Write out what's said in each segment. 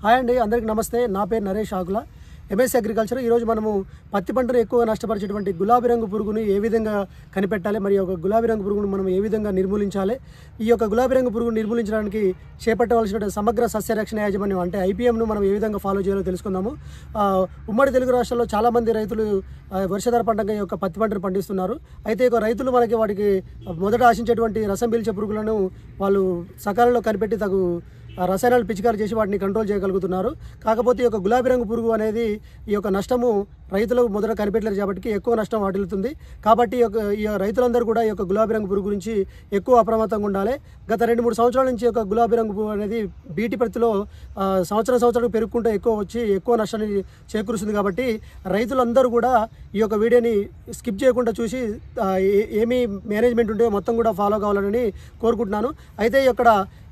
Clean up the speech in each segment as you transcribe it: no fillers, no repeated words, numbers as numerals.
Hi అండి, అందరికీ నమస్తే. నా పేరు నరేష్ ఆకుల, ఎంఎస్సీ అగ్రికల్చర్. ఈరోజు మనము పత్తి పంటను ఎక్కువ నష్టపరిచేటువంటి గులాబీ రంగు పురుగుని ఏ విధంగా కనిపెట్టాలి, మరి ఒక గులాబీ రంగు పురుగును మనం ఏ విధంగా నిర్మూలించాలి, ఈ యొక్క గులాబీ రంగు పురుగును నిర్మూలించడానికి చేపట్టవలసిన సమగ్ర సస్యరక్షణ యాజమాన్యం అంటే ఐపీఎంను మనం ఏ విధంగా ఫాలో చేయాలో తెలుసుకుందాము. ఉమ్మడి తెలుగు రాష్ట్రాల్లో చాలామంది రైతులు వర్షాధార పంటగా ఈ యొక్క పత్తి పంటను పండిస్తున్నారు. అయితే ఇక రైతులు వాటికి మొదట ఆశించేటువంటి రసం పీల్చే పురుగులను వాళ్ళు సకాలంలో కనిపెట్టి తగు రసాయనాలు పిచికారి చేసి వాటిని కంట్రోల్ చేయగలుగుతున్నారు. కాకపోతే ఈ యొక్క గులాబీ రంగు పురుగు అనేది ఈ యొక్క నష్టము రైతులకు మొదట కనిపెట్టలేరు కాబట్టి ఎక్కువ నష్టం వాటిల్లుతుంది. కాబట్టి ఈ రైతులందరూ కూడా ఈ యొక్క గులాబీ రంగు పురుగు గురించి ఎక్కువ అప్రమత్తంగా ఉండాలి. గత 2-3 సంవత్సరాల నుంచి యొక్క గులాబీ రంగు పురుగు అనేది బీటి ప్రతిలో సంవత్సరం పెరుగుకుంటూ ఎక్కువ నష్టాన్ని చేకూరుస్తుంది. కాబట్టి రైతులందరూ కూడా ఈ యొక్క వీడియోని స్కిప్ చేయకుండా చూసి ఏమి మేనేజ్మెంట్ ఉంటే మొత్తం కూడా ఫాలో కావాలని కోరుకుంటున్నాను. అయితే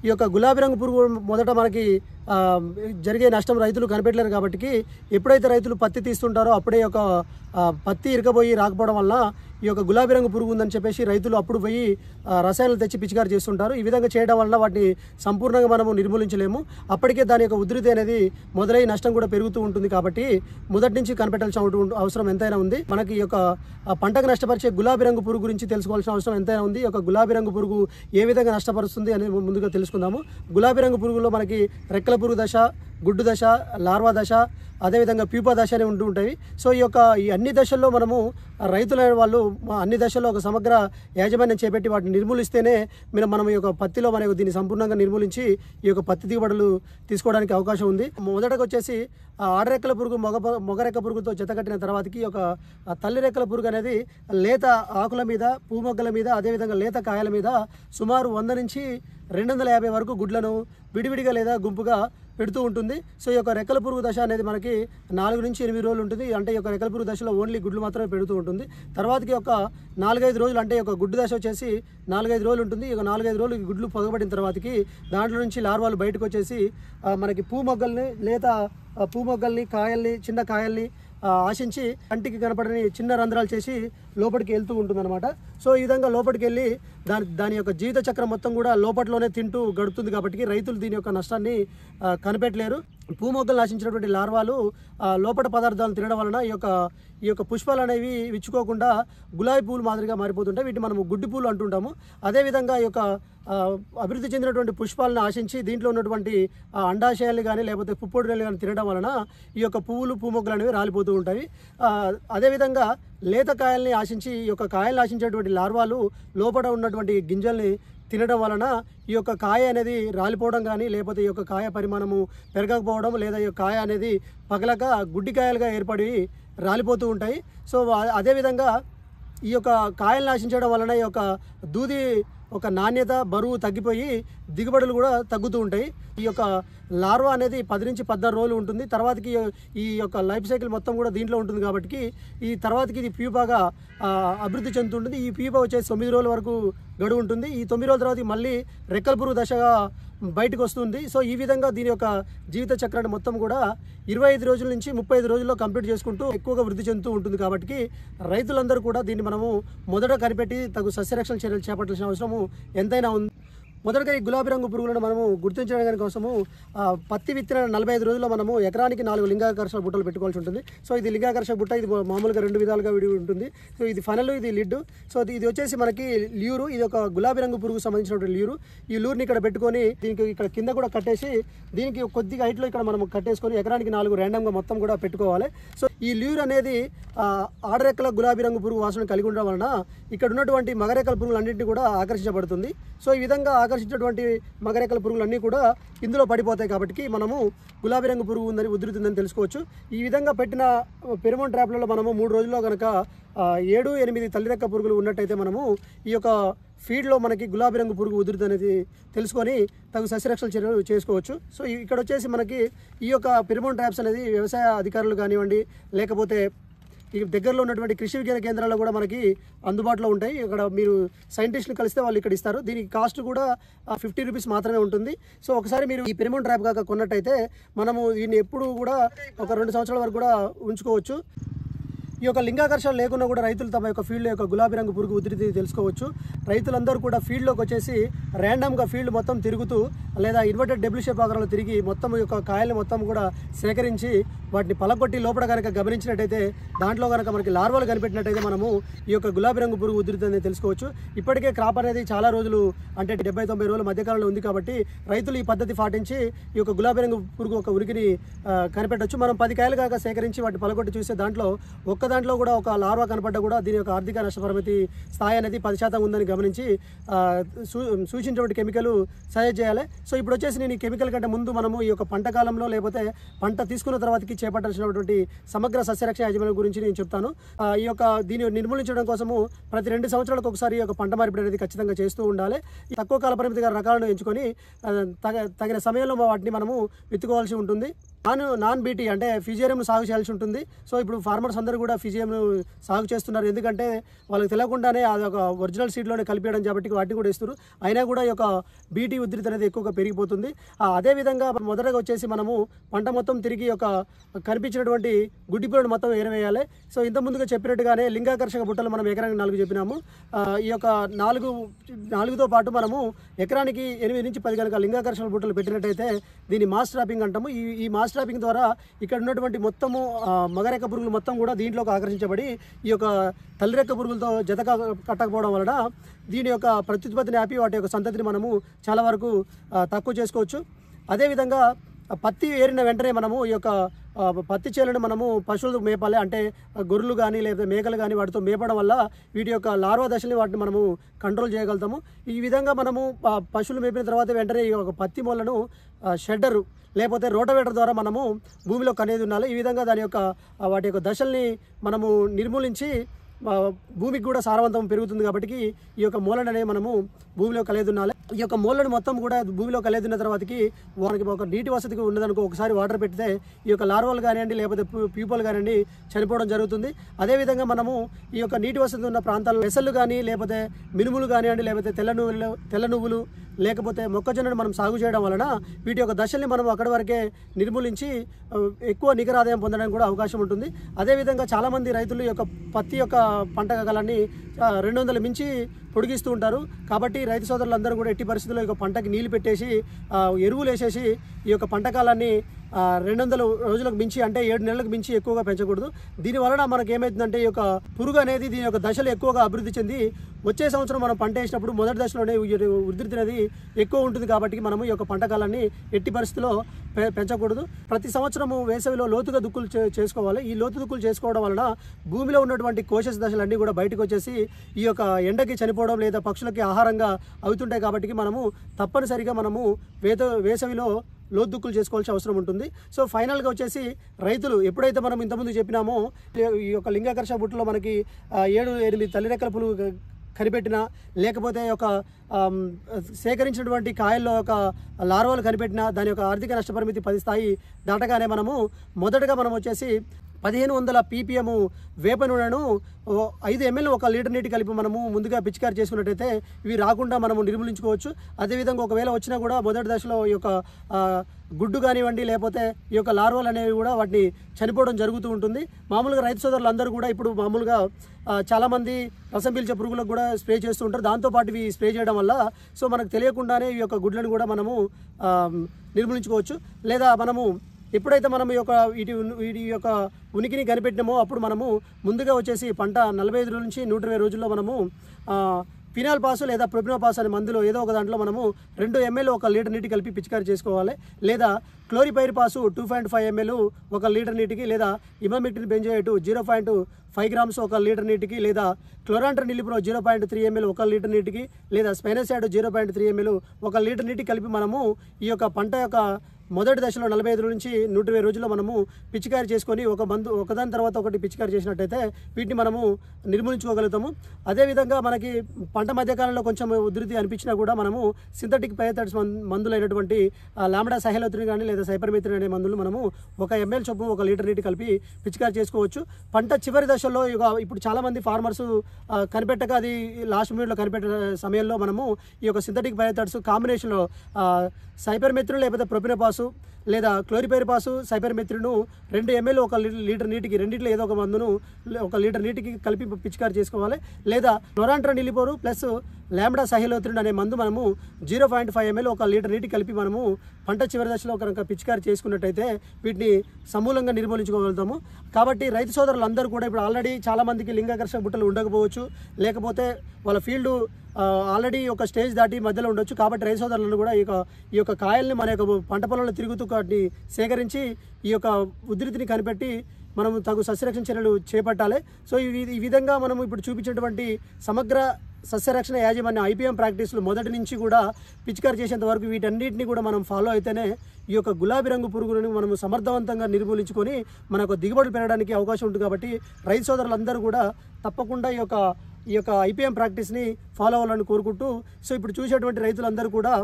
ఈ యొక్క గులాబీ రంగు పురుగు మొదట మనకి జరిగే నష్టం రైతులు కనిపెట్టలేరు. కాబట్టి ఎప్పుడైతే రైతులు పత్తి తీస్తుంటారో అప్పుడే ఒక పత్తి ఇరకపోయి రాకపోవడం వల్ల ఈ యొక్క గులాబీ రంగు పురుగు ఉందని చెప్పేసి రైతులు అప్పుడు పోయి రసాయనాలు తెచ్చి పిచికారి చేస్తుంటారు. ఈ విధంగా చేయడం వల్ల వాటిని సంపూర్ణంగా మనము నిర్మూలించలేము. అప్పటికే దాని యొక్క ఉధృతి అనేది మొదలై నష్టం కూడా పెరుగుతూ ఉంటుంది. కాబట్టి మొదటి నుంచి కనిపెట్టాల్సిన అవసరం ఎంతైనా ఉంది. మనకి ఈ యొక్క పంటకు నష్టపరిచే గులాబీ రంగు పురుగు గురించి తెలుసుకోవాల్సిన అవసరం ఎంతైనా ఉంది. ఈ యొక్క గులాబీ రంగు పురుగు ఏ విధంగా నష్టపరుస్తుంది అనేది ముందుగా తెలుసుకుందాము. గులాబీ రంగు పురుగులో మనకి రెక్కల పురుగు దశ, గుడ్డు దశ, లార్వా దశ, అదేవిధంగా ప్యూపా దశ అనేవి ఉంటూ ఉంటాయి. సో ఈ అన్ని దశల్లో మనము రైతులైన వాళ్ళు అన్ని దశల్లో ఒక సమగ్ర యాజమాన్యం చేపట్టి వాటిని నిర్మూలిస్తేనే మనం ఈ యొక్క పత్తిలో దీన్ని సంపూర్ణంగా నిర్మూలించి ఈ యొక్క పత్తి దిగుబడులు తీసుకోవడానికి అవకాశం ఉంది. మొదటగా వచ్చేసి ఆడరెక్కల పురుగు మొగరెక్క పురుగుతో జతకట్టిన తర్వాతకి ఒక తల్లి రెక్కల పురుగు అనేది లేత ఆకుల మీద, పూమొగ్గల మీద, అదేవిధంగా లేత కాయల మీద సుమారు 100 నుంచి 250 వరకు గుడ్లను విడివిడిగా లేదా గుంపుగా పెడుతూ ఉంటుంది. సో ఈ యొక్క రెక్కల పురుగు దశ అనేది మనకి 4 నుంచి 8 రోజులు ఉంటుంది. అంటే ఈ యొక్క రెక్కల పురుగు దశలో ఓన్లీ గుడ్లు మాత్రమే పెడుతూ ఉంటుంది. తర్వాతకి ఒక 4-5 రోజులు, అంటే ఒక గుడ్డు దశ వచ్చేసి 4-5 రోజులు ఉంటుంది. ఈ 4-5 రోజులు గుడ్లు పొగబడిన తర్వాతకి దాంట్లో నుంచి లార్వాలు బయటకు వచ్చేసి మనకి లేత పూమొగ్గల్ని, కాయల్ని, చిన్న కాయల్ని ఆశించి కంటికి కనపడని చిన్న రంధ్రాలు చేసి లోపలికి వెళ్తూ ఉంటుందన్నమాట. సో ఈ విధంగా లోపలికి వెళ్ళి దాని యొక్క జీవిత చక్రం మొత్తం కూడా లోపట్లోనే తింటూ గడుపుతుంది. కాబట్టి రైతులు దీని యొక్క నష్టాన్ని కనిపెట్టలేరు. పూమొగ్గలు నాశించినటువంటి లార్వాలు లోపల పదార్థాలు తినడం వలన ఈ యొక్క పుష్పాలు అనేవి విచ్చుకోకుండా గులాబీ పూలు మాదిరిగా మారిపోతుంటాయి. వీటిని మనము గుడ్డి పూలు అంటుంటాము. అదేవిధంగా ఈ యొక్క అభివృద్ధి చెందినటువంటి పుష్పాలను ఆశించి దీంట్లో ఉన్నటువంటి అండాశయాలు కానీ లేకపోతే పుప్పొడులు కానీ తినడం వలన ఈ యొక్క పువ్వులు, పూమొగ్గలు అనేవి రాలిపోతూ ఉంటాయి. అదేవిధంగా లేత కాయల్ని ఆశించి ఈ యొక్క కాయలను ఆశించేటువంటి లార్వాలు లోపల ఉన్నటువంటి గింజల్ని తినడం వలన ఈ యొక్క కాయ అనేది రాలిపోవడం కానీ లేకపోతే ఈ యొక్క కాయ పరిమాణము పెరగకపోవడం, లేదా ఈ యొక్క కాయ అనేది పగలక గుడ్డి కాయలుగా ఏర్పడి రాలిపోతూ ఉంటాయి. సో అదేవిధంగా ఈ యొక్క కాయలను ఆశించడం వలన ఈ యొక్క దూది ఒక నాణ్యత, బరువు తగ్గిపోయి దిగుబడులు కూడా తగ్గుతూ ఉంటాయి. ఈ యొక్క లార్వా అనేది 10 నుంచి 16 రోజులు ఉంటుంది. తర్వాతకి ఈ యొక్క లైఫ్ సైకిల్ మొత్తం కూడా దీంట్లో ఉంటుంది. కాబట్టి ఈ తర్వాతకి ఇది ప్యూపాగా అభివృద్ధి చెందుతుంటుంది. ఈ ప్యూపా వచ్చేసి 9 రోజుల వరకు గడువు ఉంటుంది. ఈ 9 రోజుల తర్వాత మళ్ళీ రెక్కల పురుగు దశగా బయటకు వస్తుంది. సో ఈ విధంగా దీని యొక్క జీవిత చక్రాన్ని మొత్తం కూడా 25 రోజుల నుంచి 35 రోజుల్లో కంప్లీట్ చేసుకుంటూ ఎక్కువగా వృద్ధి చెందుతూ ఉంటుంది. కాబట్టి రైతులందరూ కూడా దీన్ని మనము మొదట కనిపెట్టి తగు సస్యరక్షణ చర్యలు చేపట్టాల్సిన అవసరము ఎంతైనా ఉంది. మొదటగా ఈ గులాబీ రంగు పురుగులను మనము గుర్తించడానికి కోసము పత్తి విత్తిన 45 రోజుల్లో మనము ఎకరానికి 4 లింగాకర్షక బుట్టలు పెట్టుకోవాల్సి ఉంటుంది. సో ఇది లింగాకర్షక బుట్ట, ఇది మామూలుగా 2 విధాలుగా విడి ఉంటుంది. సో ఇది ఫనల్, ఇది లిడ్. సో ఇది వచ్చేసి మనకి ల్యూరు. ఇది ఒక గులాబీ రంగు పురుగు సంబంధించినటువంటి ల్యూరు. ఈ లూర్ని ఇక్కడ పెట్టుకొని దీనికి ఇక్కడ కింద కూడా కట్టేసి దీనికి కొద్దిగా హైట్లో ఇక్కడ మనం కట్టేసుకొని ఎకరానికి 4 ర్యాండమ్గా మొత్తం కూడా పెట్టుకోవాలి. సో ఈ ల్యూర్ అనేది ఆడరెక్కల గులాబీ రంగు పురుగు వాసన కలిగి ఉండడం వలన ఇక్కడ ఉన్నటువంటి మగరెక్కల పురుగులన్నింటినీ కూడా ఆకర్షించబడుతుంది. సో ఈ విధంగా ఆకర్షించినటువంటి మగరెక్కల పురుగులన్నీ కూడా ఇందులో పడిపోతాయి. కాబట్టి మనము గులాబీ రంగు పురుగు ఉందని, ఉధృతుందని తెలుసుకోవచ్చు. ఈ విధంగా పెట్టిన ఫెరోమోన్ ట్రాప్లలో మనము 3 రోజుల్లో కనుక 7-8 తల్లిరెక్క పురుగులు ఉన్నట్టయితే మనము ఈ యొక్క ఫీడ్లో మనకి గులాబీ రంగు పురుగు ఉధృతి అనేది తెలుసుకొని తగు సస్యరక్షణ చర్యలు చేసుకోవచ్చు. సో ఇక్కడ వచ్చేసి మనకి ఈ యొక్క ఫెరోమోన్ ట్రాప్స్ అనేది వ్యవసాయ అధికారులు కానివ్వండి, లేకపోతే ఈ దగ్గరలో ఉన్నటువంటి కృషి విజ్ఞాన కేంద్రాల్లో కూడా మనకి అందుబాటులో ఉంటాయి. ఇక్కడ మీరు సైంటిస్టులు కలిస్తే వాళ్ళు ఇక్కడ ఇస్తారు. దీనికి కాస్ట్ కూడా 50 రూపీస్ మాత్రమే ఉంటుంది. సో ఒకసారి మీరు ఈ ఫెరోమోన్ ట్రాప్ కాక కొన్నట్టయితే మనము దీన్ని ఎప్పుడు కూడా ఒక 2 సంవత్సరాల వరకు కూడా ఉంచుకోవచ్చు. ఈ యొక్క లింగాకర్షణ లేకుండా కూడా రైతులు తమ యొక్క ఫీల్డ్ యొక్క గులాబీ రంగు పురుగు ఉధృతి తెలుసుకోవచ్చు. రైతులందరూ కూడా ఫీల్డ్లోకి వచ్చేసి ర్యాండమ్గా ఫీల్డ్ మొత్తం తిరుగుతూ లేదా ఇన్వర్టెడ్ డబ్ల్యూ షేప్ ఆకారంలో తిరిగి మొత్తం యొక్క కాయలు మొత్తం కూడా సేకరించి వాటిని పలకొట్టి లోపల కనుక గమనించినట్టయితే దాంట్లో కనుక మనకి లార్వాలు కనిపెట్టినట్టయితే మనము ఈ యొక్క గులాబీ రంగు పురుగు ఉధృతి అనేది తెలుసుకోవచ్చు. ఇప్పటికే క్రాప్ అనేది చాలా రోజులు అంటే 70-90 రోజుల మధ్యకాలంలో ఉంది కాబట్టి రైతులు ఈ పద్ధతి పాటించి ఈ యొక్క గులాబీ రంగు పురుగు ఒక ఉనికిని కనిపెట్టవచ్చు. మనం 10 కాయలు కాక సేకరించి వాటిని పలకొట్టి చూస్తే దాంట్లో దాంట్లో కూడా ఒక లార్వా కనపడ్డా కూడా దీని యొక్క ఆర్థిక నష్టపరిమితి స్థాయి అనేది 10% ఉందని గమనించి సూచించినటువంటి కెమికల్ సజెస్ట్ చేయాలి. సో ఇప్పుడు వచ్చేసి నేను ఈ కెమికల్ కంటే ముందు మనము ఈ యొక్క పంట కాలంలో లేకపోతే పంట తీసుకున్న తర్వాతకి చేపట్టాల్సినటువంటి సమగ్ర సస్యరక్ష యాజమాన్యం గురించి నేను చెప్తాను. ఈ యొక్క దీన్ని నిర్మూలించడం కోసము ప్రతి 2 సంవత్సరాలకు ఒకసారి ఈ యొక్క పంట మార్పిడి అనేది ఖచ్చితంగా చేస్తూ ఉండాలి. తక్కువ కాల పరిమితి గల రకాలను ఎంచుకొని తగిన సమయంలో వాటిని మనము విత్తుకోవాల్సి ఉంటుంది. నాన్ బీటీ అంటే ఫిజియరియం సాగు చేయాల్సి ఉంటుంది. సో ఇప్పుడు ఫార్మర్స్ అందరూ కూడా ఫిజియం సాగు చేస్తున్నారు. ఎందుకంటే వాళ్ళకి తెలియకుండానే అది ఒక ఒరిజినల్ సీడ్లోనే కలిపేయడం కాబట్టి వాటిని కూడా ఇస్తారు. అయినా కూడా ఈ యొక్క బీటీ ఉధృతి అనేది ఎక్కువగా పెరిగిపోతుంది. అదేవిధంగా మొదటగా వచ్చేసి మనము పంట మొత్తం తిరిగి ఒక కనిపించినటువంటి గుడ్డి పిల్లలు మొత్తం ఏరవేయాలి. సో ఇంత ముందుగా చెప్పినట్టుగానే లింగాకర్షక బుట్టలు మనం ఎకరానికి 4 చెప్పినాము. ఈ యొక్క 4తో పాటు మనము ఎకరానికి 8 నుంచి 10 కనుక లింగాకర్షక బుట్టలు పెట్టినట్టయితే దీన్ని మాస్ ట్రాపింగ్ అంటాము. ఈ మాస్ ట్రాపింగ్ ద్వారా ఇక్కడ ఉన్నటువంటి మొత్తము మగరెక్క పురుగులు మొత్తం కూడా దీంట్లోకి ఆకర్షించబడి ఈ యొక్క తల్లిరెక్క పురుగులతో జత కట్టకపోవడం వలన దీని యొక్క ప్రత్యుత్పత్తిని ఆపి వాటి యొక్క సంతతిని మనము చాలా వరకు తక్కువ చేసుకోవచ్చు. అదేవిధంగా పత్తి ఏరిన వెంటనే మనము ఈ యొక్క పత్తి చేలను మనము పశువులకు మేపాలి. అంటే గొర్రెలు కానీ లేదా మేకలు కానీ వాటితో మేపడం వల్ల వీటి యొక్క లార్వా దశని వాటిని మనము కంట్రోల్ చేయగలుగుతాము. ఈ విధంగా మనము పశువులు మేపిన తర్వాత వెంటనే ఈ యొక్క పత్తి మొలను షెడ్డరు లేకపోతే రోటవేటర్ ద్వారా మనము భూమిలో కనేది ఉండాలి. ఈ విధంగా వాటి యొక్క దశల్ని మనము నిర్మూలించి భూమికి కూడా సారవంతం పెరుగుతుంది. కాబట్టి ఈ యొక్క మూలను అనేది మనము భూమిలో కలియదున్నాలి. ఈ యొక్క మూలను మొత్తం కూడా భూమిలో కలియదున్న తర్వాతకి వారికి ఒక నీటి వసతికి ఉన్నదనుకో ఒకసారి వాటర్ పెడితే ఈ యొక్క లార్వాలు కానివ్వండి లేకపోతే ప్యూపలు కానివ్వండి చనిపోవడం జరుగుతుంది. అదేవిధంగా మనము ఈ యొక్క నీటి వసతి ఉన్న ప్రాంతాల్లో పెసళ్ళు కానీ లేకపోతే మినుములు కానివ్వండి లేకపోతే తెల్ల నువ్వులు లేకపోతే మొక్కజొన్నను మనం సాగు చేయడం వలన వీటి యొక్క దశల్ని మనం అక్కడి వరకే నిర్మూలించి ఎక్కువ నికర ఆదాయం పొందడానికి కూడా అవకాశం ఉంటుంది. అదేవిధంగా చాలామంది రైతులు ఈ యొక్క పత్తి యొక్క పంట కాలాన్ని 200 మించి పొడిగిస్తూ ఉంటారు. కాబట్టి రైతు సోదరులందరూ కూడా ఎట్టి పరిస్థితుల్లో ఈ యొక్క పంటకి నీళ్లు పెట్టేసి ఎరువులు వేసేసి ఈ యొక్క పంట కాలాన్ని 200 రోజులకు మించి అంటే 7 నెలలకు మించి ఎక్కువగా పెంచకూడదు. దీనివలన మనకు ఏమవుతుందంటే ఈ యొక్క పురుగు అనేది దీని యొక్క దశలు ఎక్కువగా అభివృద్ధి చెంది వచ్చే సంవత్సరం మనం పంట వేసినప్పుడు మొదటి దశలోనే ఉధృతి అనేది ఎక్కువ ఉంటుంది. కాబట్టి మనము ఈ యొక్క పంట కాలాన్ని ఎట్టి పరిస్థితుల్లో పెంచకూడదు. ప్రతి సంవత్సరము వేసవిలో లోతుగా దుక్కులు చేసుకోవాలి. ఈ లోతు దుక్కులు చేసుకోవడం వలన భూమిలో ఉన్నటువంటి కోశస్ దశలన్నీ కూడా బయటకు వచ్చేసి ఈ యొక్క ఎండకి చనిపోవడం లేదా పక్షులకి ఆహారంగా అవుతుంటాయి. కాబట్టి మనము తప్పనిసరిగా మనము వేసవిలో లోతు దుక్కులు చేసుకోవాల్సిన అవసరం ఉంటుంది. సో ఫైనల్గా వచ్చేసి రైతులు ఎప్పుడైతే మనం ఇంతకుముందు చెప్పినామో ఈ యొక్క లింగాకర్షక బుట్టలో మనకి 7-8 తల్లిరెక్కల పురుగు కనిపెట్టినా లేకపోతే ఒక సేకరించినటువంటి కాయల్లో ఒక లార్వాలు కనిపెట్టినా దాని యొక్క ఆర్థిక నష్టపరిమితి 10 స్థాయి దాటగానే మనము మొదటగా మనం వచ్చేసి 1500 ppm వేప నూనెను 5 ml 1 లీటర్ నీటి కలిపి మనము ముందుగా పిచికారి చేసుకున్నట్టయితే ఇవి రాకుండా మనము నిర్మూలించుకోవచ్చు. అదేవిధంగా ఒకవేళ వచ్చినా కూడా మొదటి దశలో ఈ యొక్క గుడ్డు కానివ్వండి లేకపోతే ఈ యొక్క లార్వాలు అనేవి కూడా వాటిని చనిపోవడం జరుగుతూ ఉంటుంది. మామూలుగా రైతు సోదరులు అందరూ కూడా ఇప్పుడు మామూలుగా చాలామంది రసం పీల్చే పురుగులకు కూడా స్ప్రే చేస్తూ ఉంటారు. దాంతోపాటు ఇవి స్ప్రే చేయడం వల్ల సో మనకు తెలియకుండానే ఈ యొక్క గుడ్లను కూడా మనము నిర్మూలించుకోవచ్చు. లేదా మనము ఎప్పుడైతే మనం వీటి యొక్క ఉనికిని కనిపెట్టినామో అప్పుడు మనము ముందుగా వచ్చేసి పంట 45 నుంచి 120 రోజుల్లో మనము ఫినాల్ పాసు లేదా ప్రొపినోపాస్ అనే మందులో ఏదో ఒక దాంట్లో మనము 2 ml 1 లీటర్ నీటి కలిపి పిచికారి చేసుకోవాలి. లేదా క్లోరిపైర్ పాసు 2.5 ml 1 లీటర్ నీటికి లేదా ఇమామిక్టిన్ బెంజోయేట్ 0.5 గ్రామ్స్ 1 లీటర్ నీటికి లేదా క్లోరాంటర్ నిలిప్రో 0.3 ml 1 లీటర్ నీటికి లేదా స్పైనోసాడ్ 0.3 ml 1 లీటర్ నీటికి కలిపి మనము ఈ యొక్క పంట యొక్క మొదటి దశలో 45 నుంచి 120 రోజుల్లో మనము పిచికారి చేసుకొని ఒకదాని తర్వాత ఒకటి పిచికారి చేసినట్టయితే వీటిని మనము నిర్మూలించుకోగలుగుతాము. అదేవిధంగా మనకి పంట మధ్యకాలంలో కొంచెం ఉధృతి అనిపించినా కూడా మనము సింథటిక్ పైథాయిడ్స్ మందులైనటువంటి లాంబ్డా సహెలోత్రిన్ కానీ లేదా సైపర్మెథ్రిన్ అనే మందులు మనము 1 ml చొప్పున 1 లీటర్ నీటి కలిపి పిచికారి చేసుకోవచ్చు. పంట చివరి దశలో ఇప్పుడు చాలామంది ఫార్మర్స్ కనిపెట్టక అది లాస్ట్ మినిట్లో కనిపెట్టే సమయంలో మనము ఈ యొక్క సింథటిక్ పైథాయిడ్స్ కాంబినేషన్లో సైపర్మెథ్రిన్ లేకపోతే ప్రొపినోపాసు లేదా క్లోరిపైరిపాస్ సైపర్మెత్రిన్ను 2 ml 1 లీటర్ నీటికి, రెండిట్లో ఏదో ఒక మందును 1 లీటర్ నీటికి కలిపి పిచికారి చేసుకోవాలి. లేదా క్లోరాంట్రనిలిపోర్ ప్లస్ లాంబ్డా సహెలోత్రిన్ అనే మందు మనము 0.5 ml 1 లీటర్ నీటికి కలిపి మనము పంట చివరి దశలో కనుక పిచికారి చేసుకున్నట్టయితే వీటిని సమూలంగా నిర్మూలించుకోగలుగుతాము. కాబట్టి రైతు సోదరులందరూ కూడా ఇప్పుడు ఆల్రెడీ చాలామందికి లింగాకర్షక బుట్టలు ఉండకపోవచ్చు, లేకపోతే వాళ్ళ ఫీల్డ్ ఆల్రెడీ ఒక స్టేజ్ దాటి మధ్యలో ఉండొచ్చు. కాబట్టి రైతు సోదరులను కూడా ఈ యొక్క కాయల్ని మన యొక్క పంట పొలంలో తిరుగుతూ వాటిని సేకరించి ఈ యొక్క ఉధృతిని కనిపెట్టి మనము తగు సస్యరక్షణ చర్యలు చేపట్టాలి. సో ఈ విధంగా మనము ఇప్పుడు చూపించినటువంటి సమగ్ర సస్యరక్షణ యాజమాన్య IPM ప్రాక్టీసులు మొదటి నుంచి కూడా పిచికారి చేసేంత వరకు వీటన్నిటిని కూడా మనం ఫాలో అయితేనే ఈ యొక్క గులాబీ రంగు పురుగులను మనము సమర్థవంతంగా నిర్మూలించుకొని మనకు దిగుబడులు పెరగడానికి అవకాశం ఉంటుంది. కాబట్టి రైతు సోదరులందరూ కూడా తప్పకుండా ఈ యొక్క IPM ప్రాక్టీస్ని ఫాలో అవ్వాలని కోరుకుంటూ, సో ఇప్పుడు చూసేటువంటి రైతులందరూ కూడా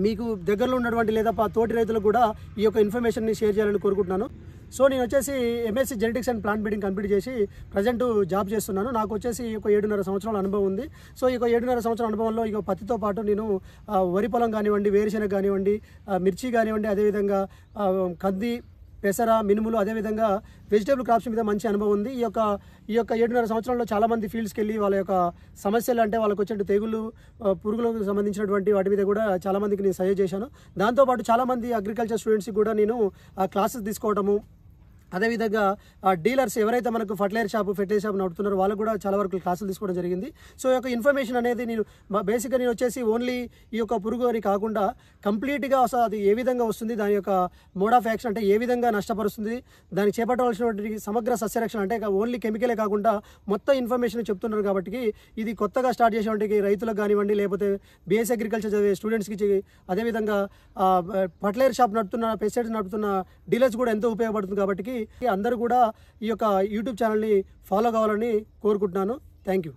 మీకు దగ్గరలో ఉన్నటువంటి లేదా తోటి రైతులకు కూడా ఈ యొక్క ఇన్ఫర్మేషన్ని షేర్ చేయాలని కోరుకుంటున్నాను. సో నేను వచ్చేసి MSc genetics and plant breeding complete చేసి ప్రజెంట్ జాబ్ చేస్తున్నాను. నాకు వచ్చేసి ఒక 7.5 సంవత్సరాల అనుభవం ఉంది. సో ఈ 7.5 సంవత్సరాల అనుభవంలో ఇక పత్తితో పాటు నేను వరి పొలం కానివ్వండి, వేరుశెనగ కానివ్వండి, మిర్చి కానివ్వండి, అదేవిధంగా కంది, పెసర, మినుములు, అదేవిధంగా వెజిటేబుల్ క్రాప్స్ మీద మంచి అనుభవం ఉంది. ఈ యొక్క 7.5 సంవత్సరాల్లో చాలామంది ఫీల్డ్స్కి వెళ్ళి వాళ్ళ యొక్క సమస్యలు అంటే వాళ్ళకి వచ్చే తెగులు, పురుగులకు సంబంధించినటువంటి వాటి మీద కూడా చాలామందికి నేను సజెస్ట్ చేశాను. దాంతోపాటు చాలామంది అగ్రికల్చర్ స్టూడెంట్స్కి కూడా నేను క్లాసెస్ తీసుకోవడము, అదేవిధంగా డీలర్స్ ఎవరైతే మనకు ఫర్టిలైజర్ షాప్ నడుపుతున్నారో వాళ్ళకు కూడా చాలా వరకు క్లాసులు తీసుకోవడం జరిగింది. సో ఈ యొక్క ఇన్ఫర్మేషన్ అనేది నేను బేసిక్గా నేను వచ్చేసి ఓన్లీ ఈ యొక్క పురుగు అని కాకుండా కంప్లీట్గా అసలు అది ఏ విధంగా వస్తుంది, దాని యొక్క మోడ్ ఆఫ్ యాక్షన్ అంటే ఏ విధంగా నష్టపరుస్తుంది, దానికి చేపట్టవలసినటువంటి సమగ్ర సస్యరక్షణ అంటే ఓన్లీ కెమికలే కాకుండా మొత్తం ఇన్ఫర్మేషన్ చెప్తున్నారు. కాబట్టి ఇది కొత్తగా స్టార్ట్ చేసేటువంటి రైతులకు కానివ్వండి, లేకపోతే BSc అగ్రికల్చర్ చదివే స్టూడెంట్స్కి, అదేవిధంగా ఫర్టిలైజర్ షాప్ నడుపుతున్న, పెస్టిసైడ్స్ నడుపుతున్న డీలర్స్ కూడా ఎంతో ఉపయోగపడుతుంది. కాబట్టి అందరూ కూడా ఈ యొక్క యూట్యూబ్ ఛానల్ని ఫాలో కావాలని కోరుకుంటున్నాను. Thank you.